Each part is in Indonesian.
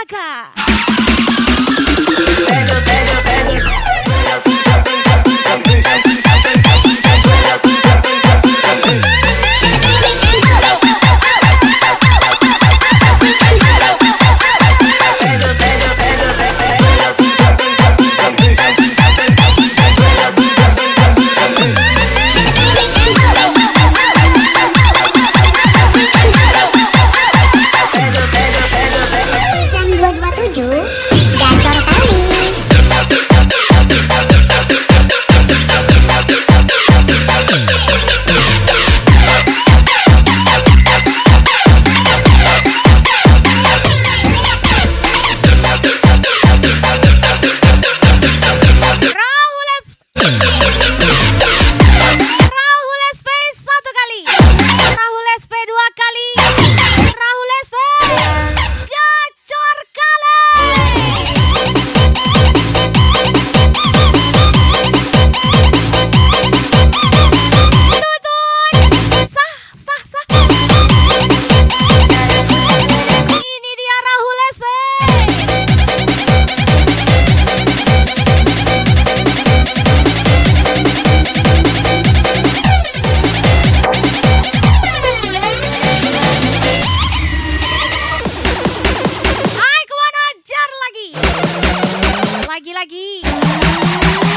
Laga. Lagi-lagi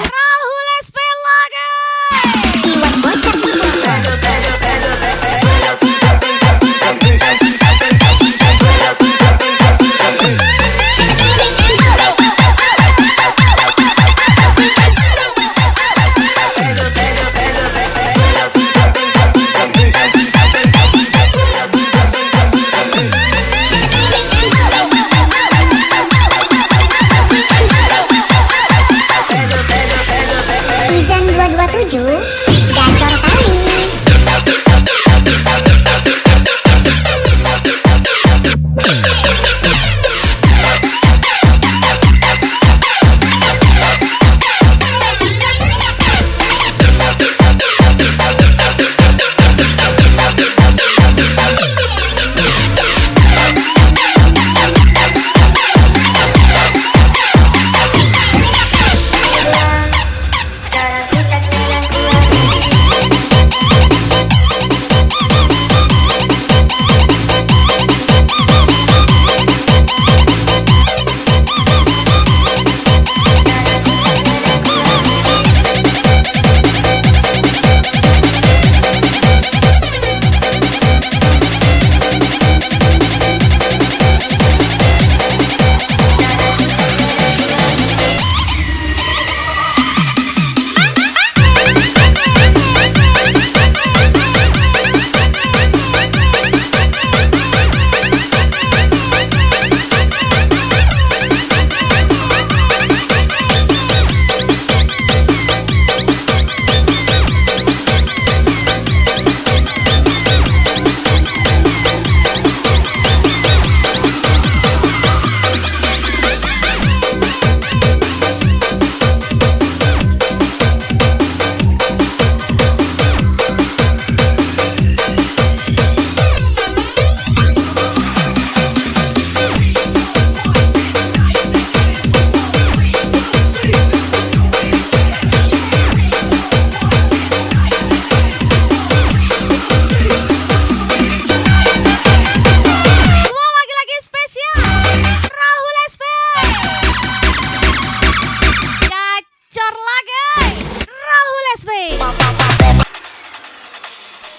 Rahul SP Laga. Izan 227 Gacor kali.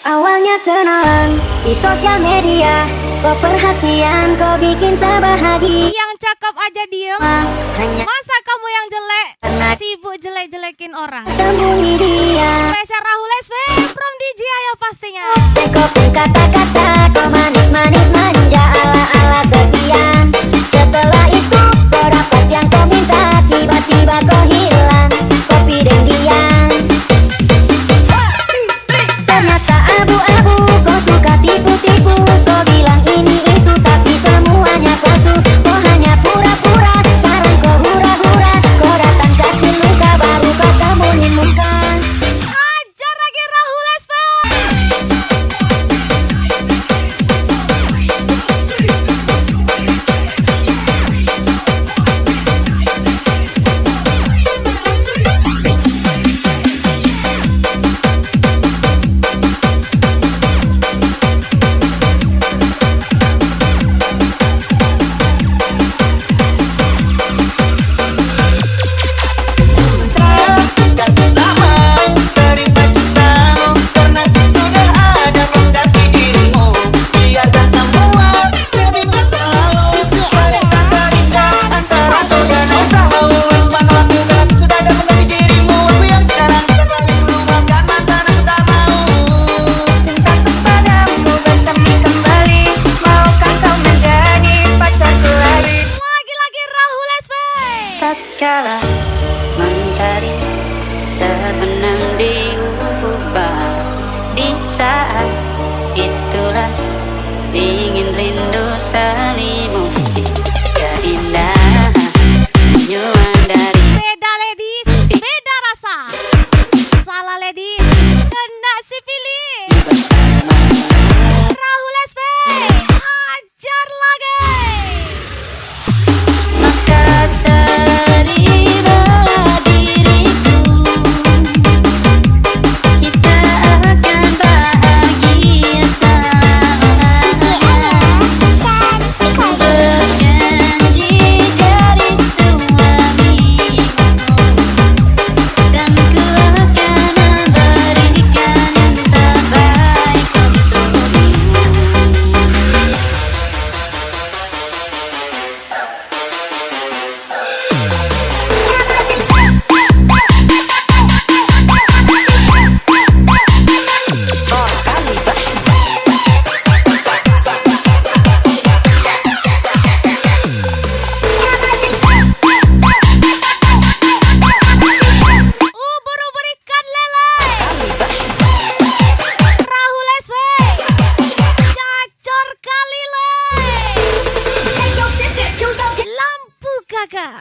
Awalnya kenalan di sosial media, kok perhatian kau bikin saya bahagia. Yang cakep aja diem, Hanya masa kamu yang jelek karena sibuk jelek-jelekin orang. sembunyi dia. Spesial Rahul SP from DJ Ayo pastinya. Tekopin kata-kata kau manis-manis manja ala-ala sekian. Setelah itu kau dapat yang kau minta, tiba-tiba kau hilang, kopi dan diam. Ternyata abu-abu, kau suka tipu-tipu. Kau bilang ini itu tapi semuanya palsu. Kau hanya pura-pura, sekarang kau hura-hura. Kau datang kasih luka, baru kau sembunyi muka. Ajar lagi Rahul SP. kala mentari terbenam di ufuk barat. Di saat itulah ingin rindu selimuti keindahan senyuman dari Beda ladies, beda rasa. Salah ladies, kena si pilih. bersama. Rahul SP, ajar lagi. Maka terimalah diriku, kita akan bahagia selamanya. Ku berjanji jadi suamimu, dan ku akan memberikan yang terbaik untukmu. Ubur-ubur ikan lele. Rahul SP, gacor kali le. Lampu kakak.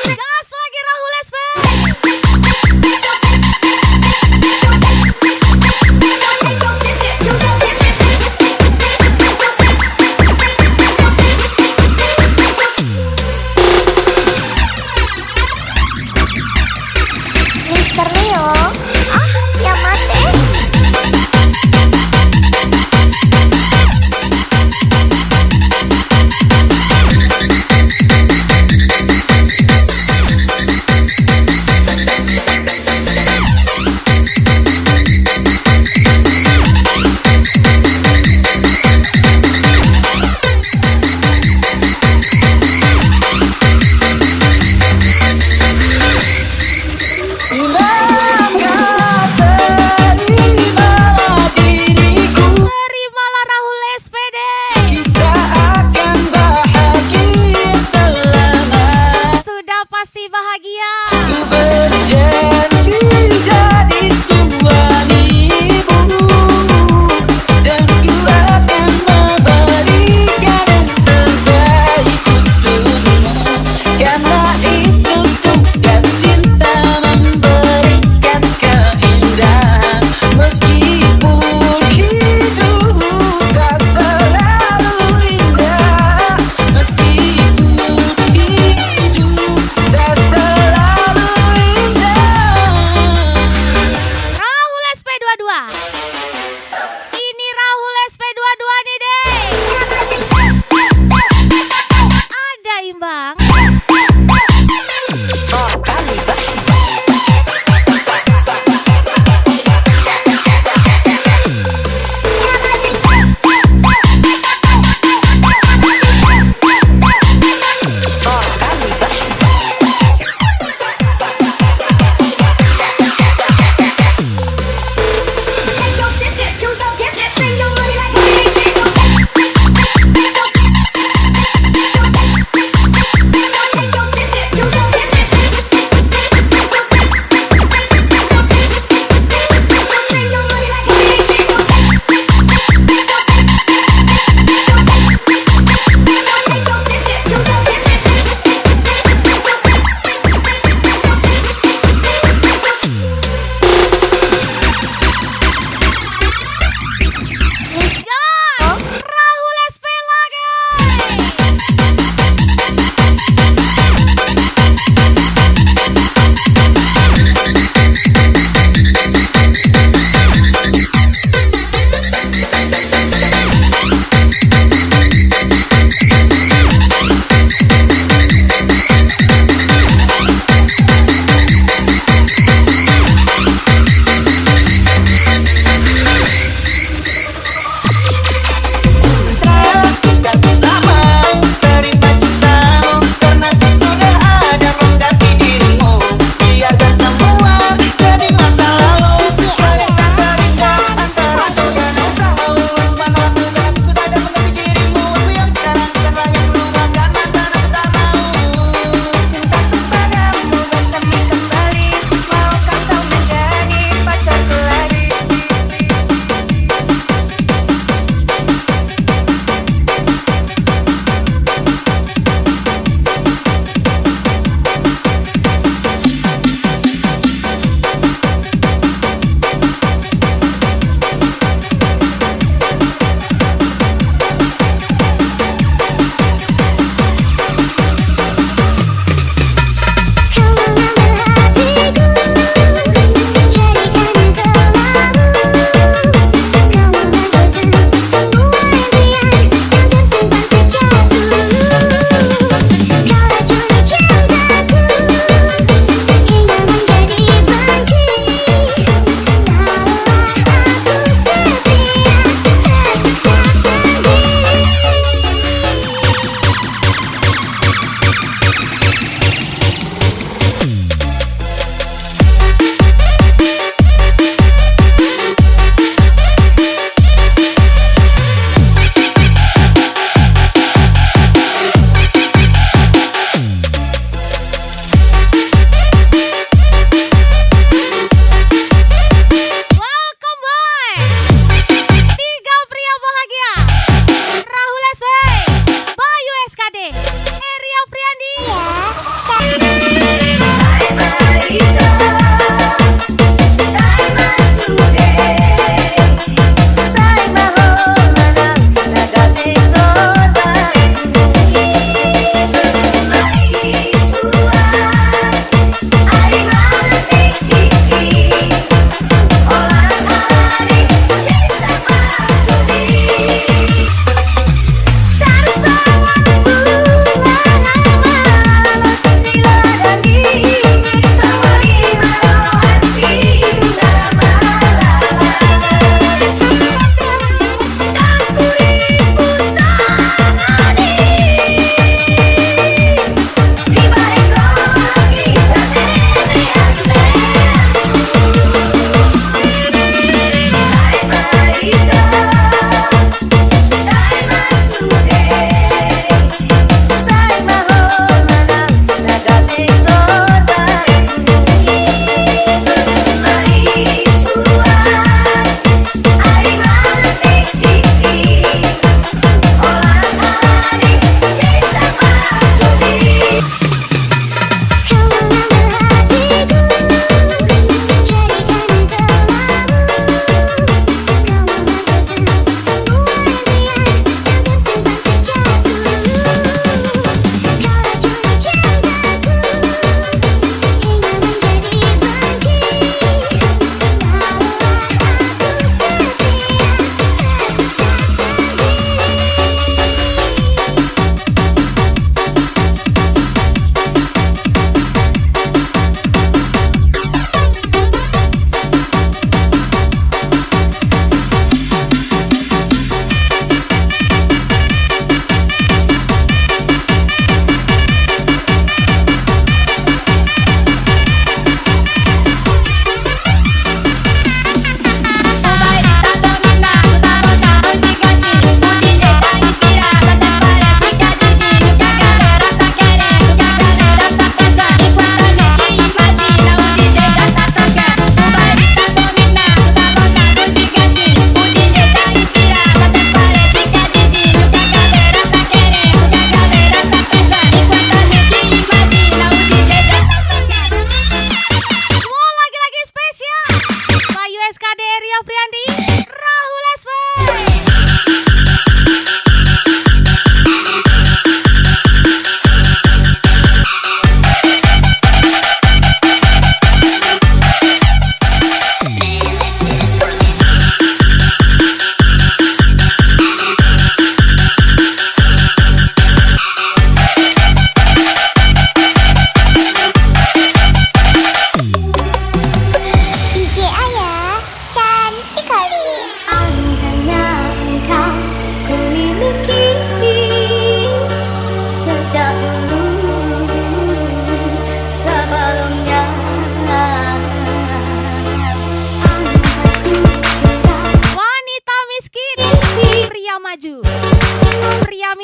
Gas lagi Rahul SP. Mister Leo, ya mate. Terimalah Rahul SPD. Sudah pasti bahagia. Karena itu tugas cinta, memberikan keindahan. Meskipun hidup tak selalu indah, meskipun hidup tak selalu indah. Rahul SP22. Ini Rahul SP22 nih deh. Ada imbang.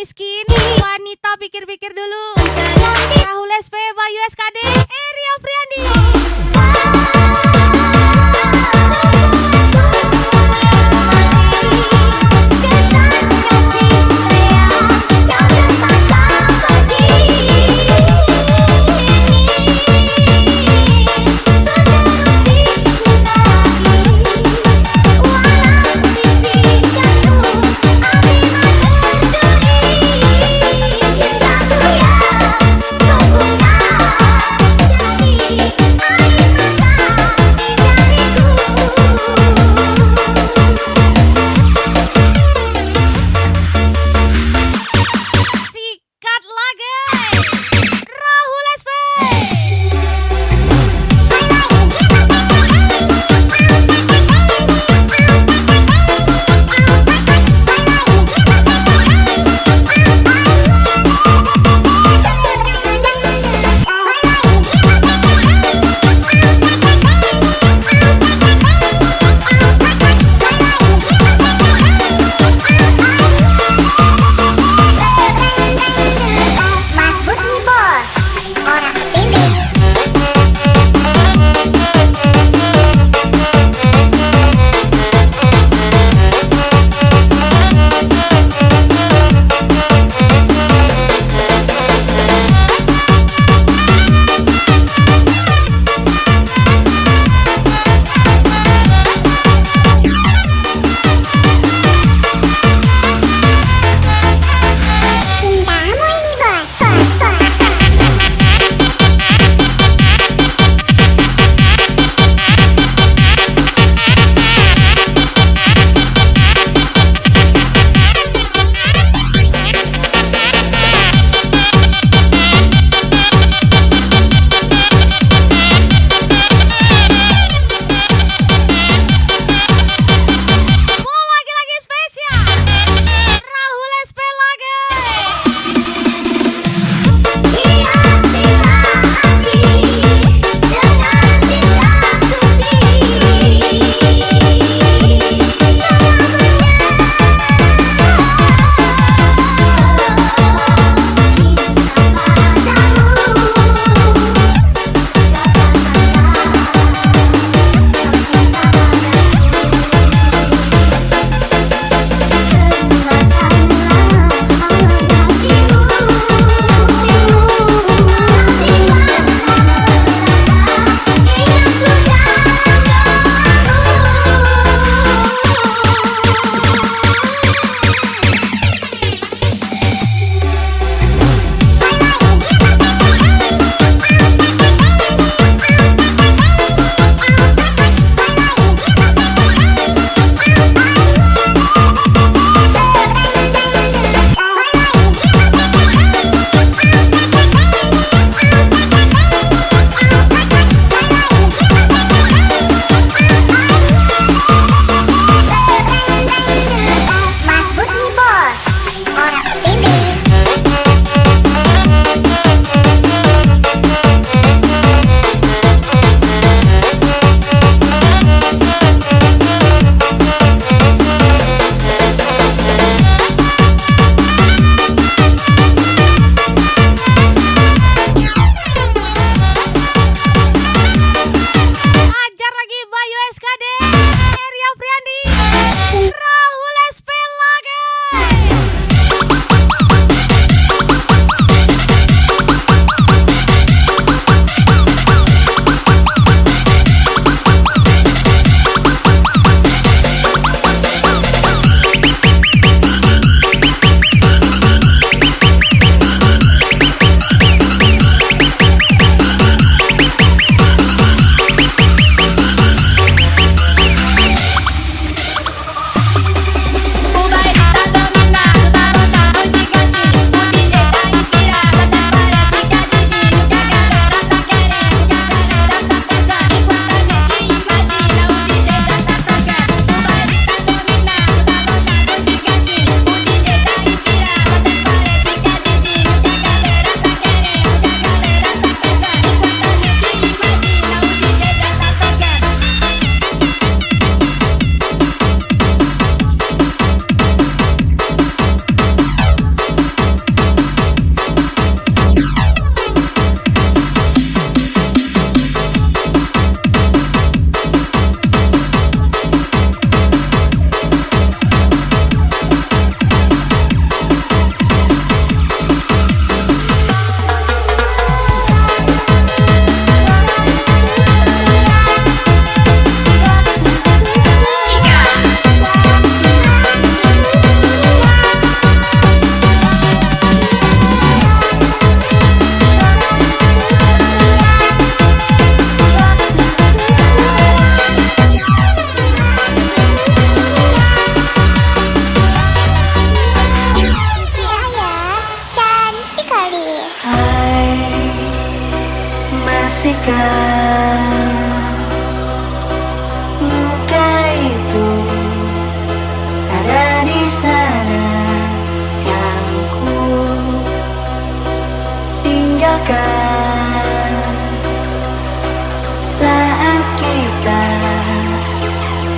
miskin. Wanita pikir-pikir dulu. Rahul SP, Bayu SKD, Eri Afriandi. luka itu ada di sana yang ku tinggalkan saat kita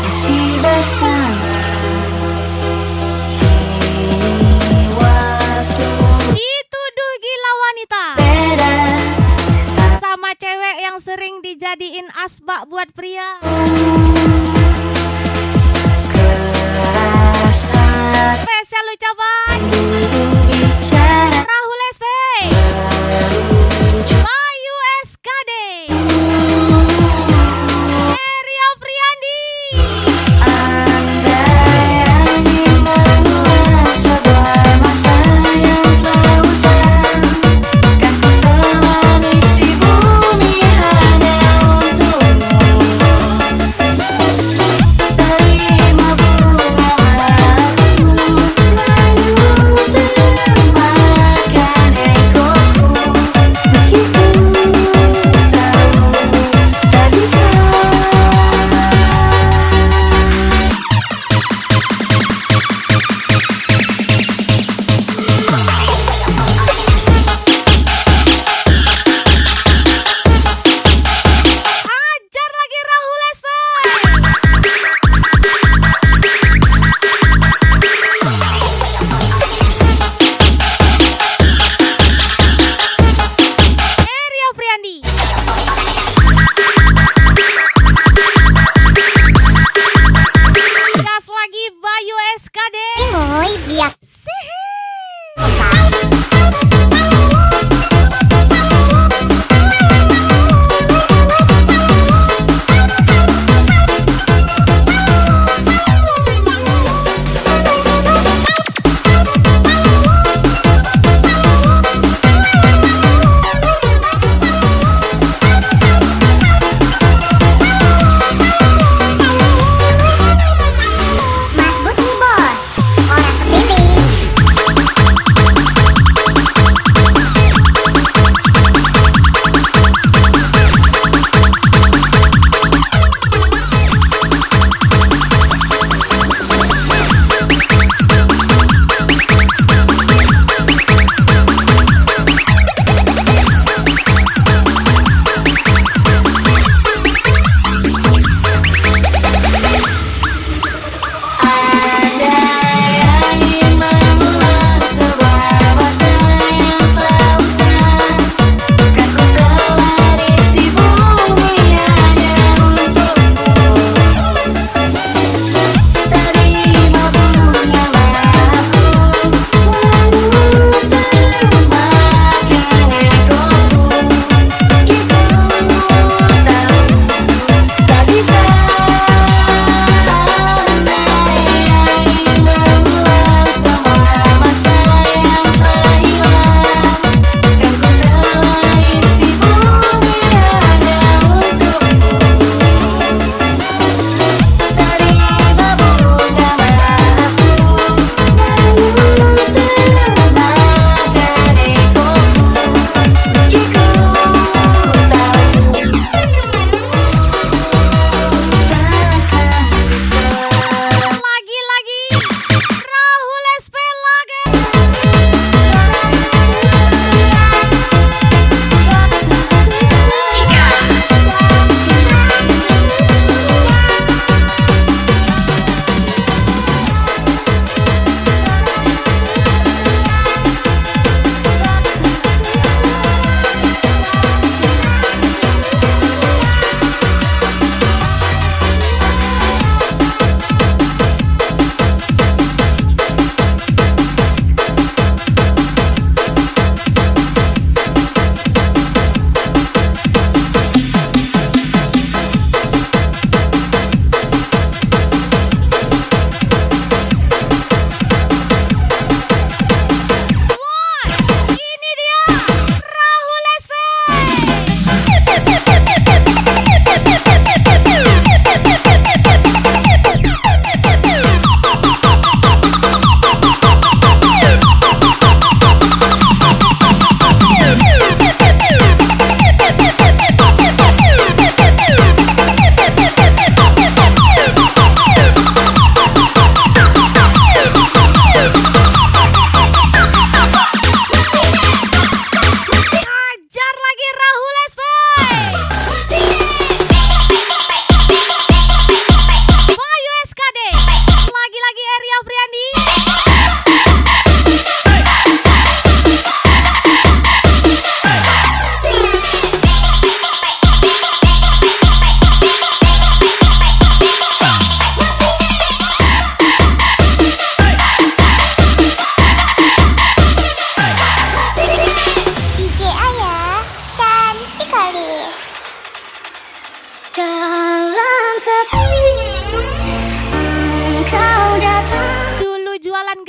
masih bersama. Kini waktu Dituduh gila wanita beda, sama cewek yang sering dijadiin asbak buat pria. keras hati Spesial ucapan dulu bicara Rahul SP, Bayu SKD, Eria Priandi. andai angin mengulang sebuah masa yang telah usang, kan ku telah isi bumi hanya untukmu. Terima bunga aku layu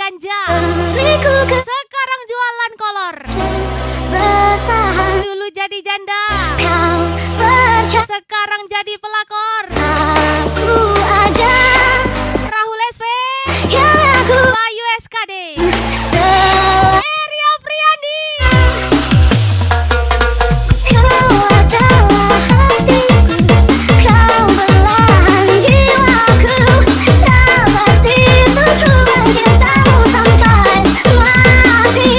ganja, Beriku sekarang jualan kolor. bertahan. Dulu jadi janda, Kau percaya sekarang jadi pelakor. aku ada Rahul SP, yang aku Bayu SKD, selalu. Eria Priandi. Kau adalah hatiku, kau belahan jiwaku. Seperti itu ku mencintamu sampai mati.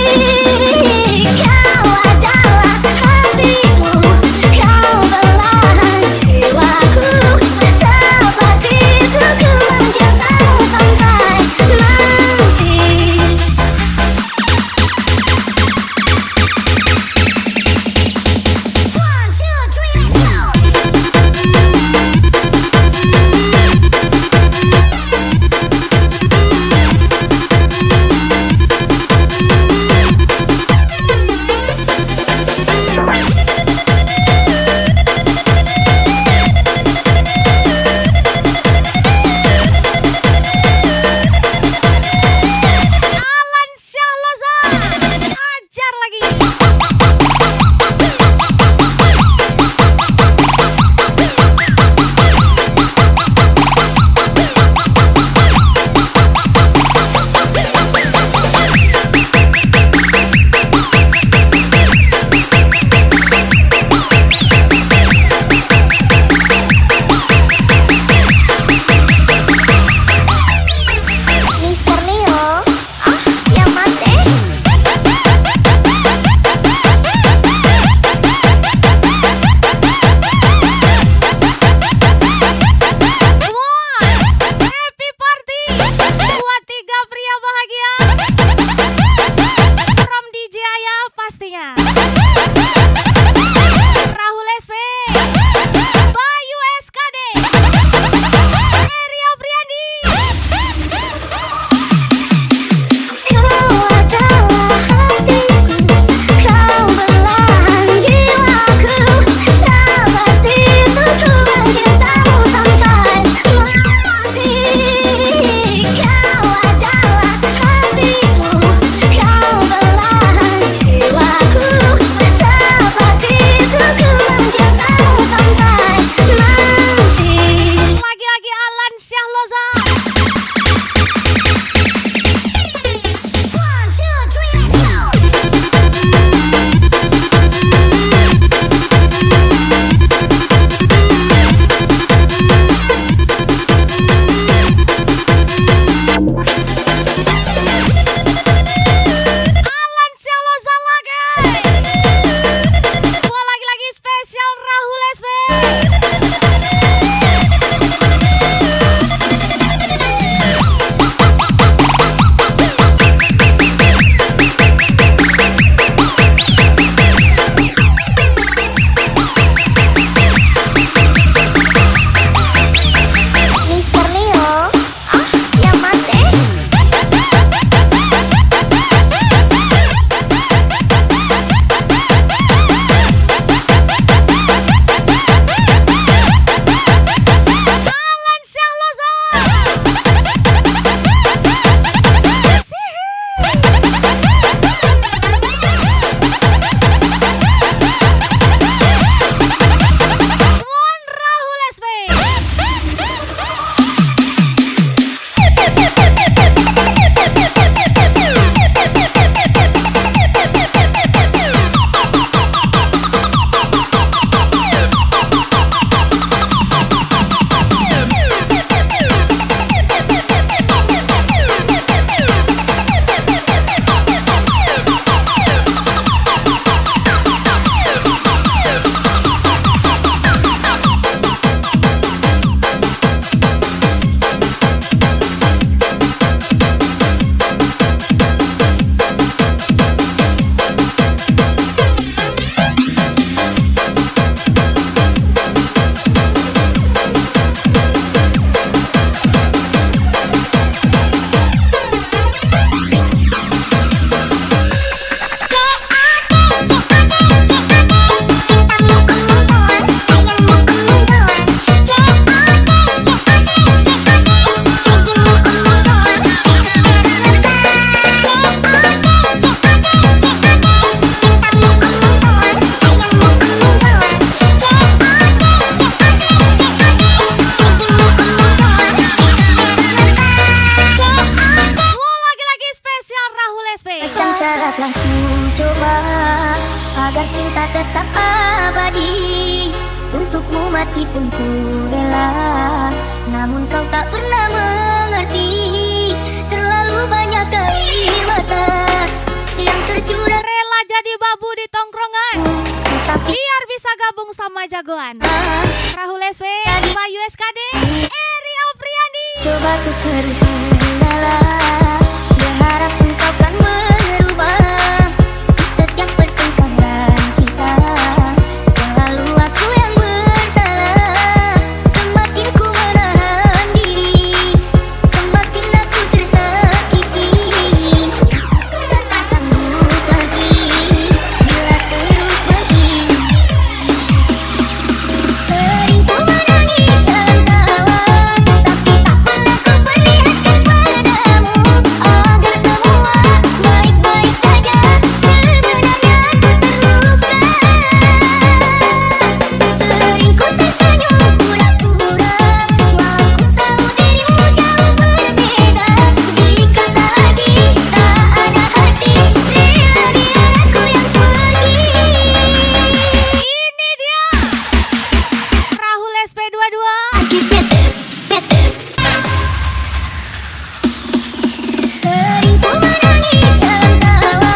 Kau adalah hatiku, kau belahan jiwaku. mati pun ku rela. Namun kau tak pernah mengerti. Terlalu banyak air mata yang tercurah. Rela jadi babu di tongkrongan Tapi biar bisa gabung sama jagoan. Rahul SP, Bayu SKD, Eri Apriani. coba ku terus mengalah, berharap engkau kan berubah. Setiap pertengkaran kita selalu aku yang bersalah. Semakin ku menahan diri, semakin aku tersakiti. Sudah tak sanggup lagi bila terus begini. Sering ku menangis dan tawa, tapi tak pernah ku perlihatkan padamu agar semua baik-baik saja. Sebenarnya aku terluka. Sering ku tersenyum pura-pura, walau ku tahu dirimu jauh berbeda. Jika tak lagi tak ada hati, rela biar aku yang pergi. Ini dia Rahul SP22. Sering ku menangis dan tawa,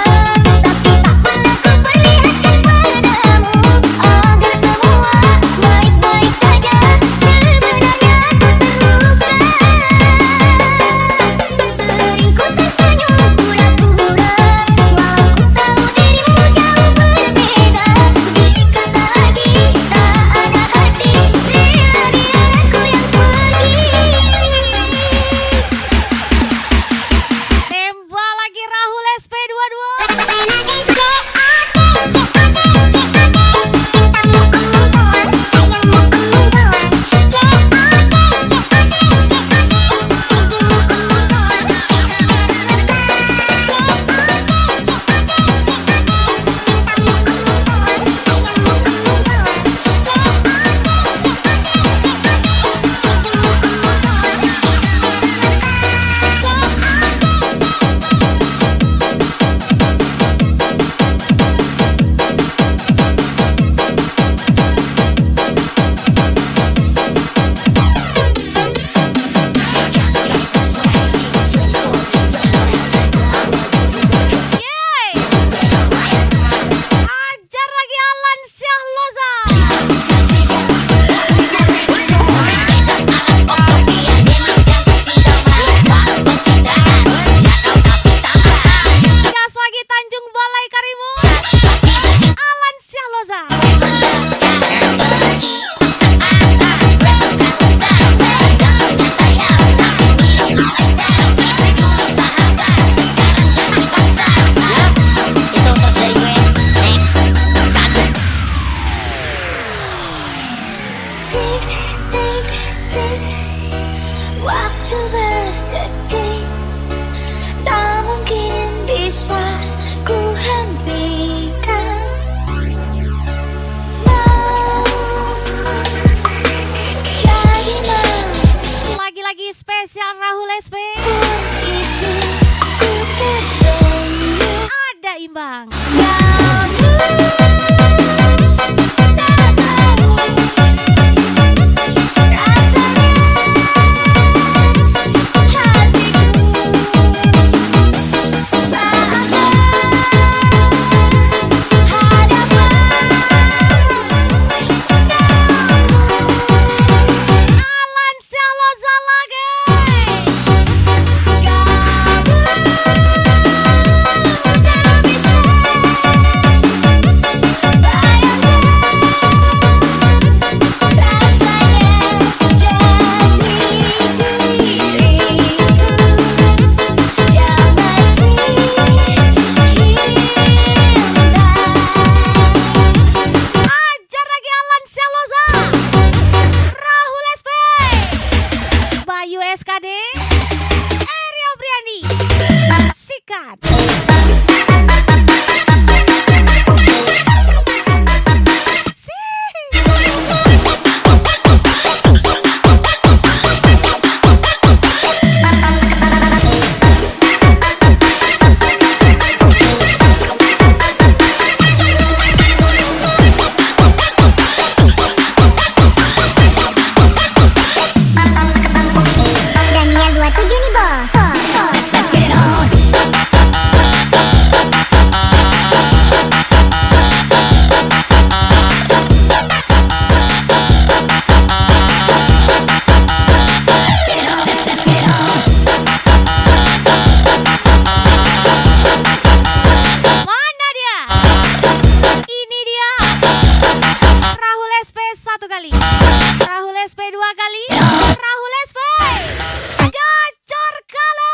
tapi tak pernah ku perlihatkan padamu agar semua baik-baik saja. Sebenarnya aku terluka. Sering ku tersenyum pura-pura, walau ku tahu dirimu jauh berbeda. Jika tak lagi tak ada hati, rela biar aku yang pergi. Tembak lagi Rahul SP22. Yeay. Ajar lagi Alan Syahloza. Gas lagi Tanjung Balai Karimu. Alan Syahloza. Tik, tik, tik, waktu berdetik, tak mungkin bisa ku hentikan. Mau jadi malam Lagi-lagi spesial Rahul SP. itu ku tersenyum. Ada imbang. Namun tak tahu rasanya hatiku saat berhadapan. Alan Syahloza lagi. Kamu tak bisa kali. Rahul SP 2 kali. Rahul SP gacor kali.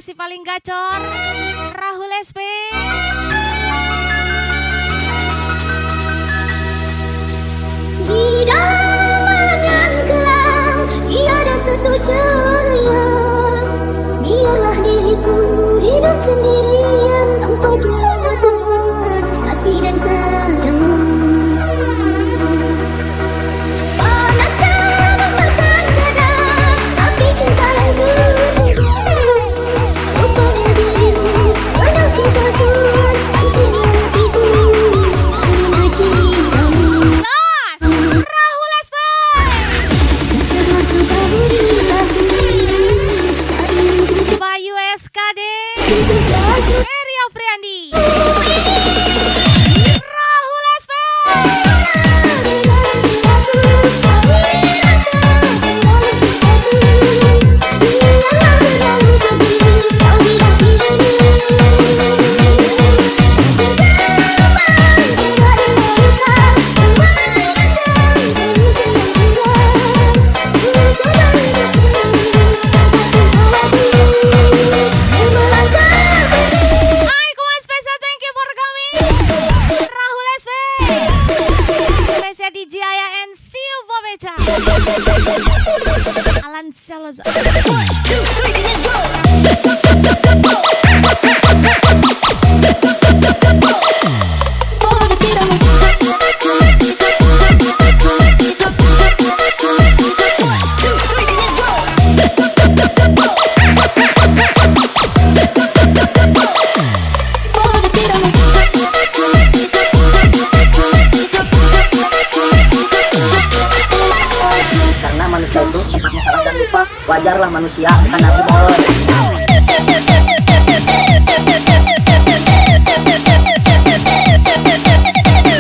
Si paling gacor Rahul SP. Di dalam yang gelap tiada satu cahaya. Biarlah diriku hidup sendirian tanpa kehadiran kasih dan sayang. Panaskan membakar dada, api cinta yang berbeda. Rupanya dirimu penuh kekasih, nantinya hatiku karena cintamu. Salazar. Alan Salazar. Karena manusia itu tempatnya salah dan lupa, wajarlah manusia karena boy.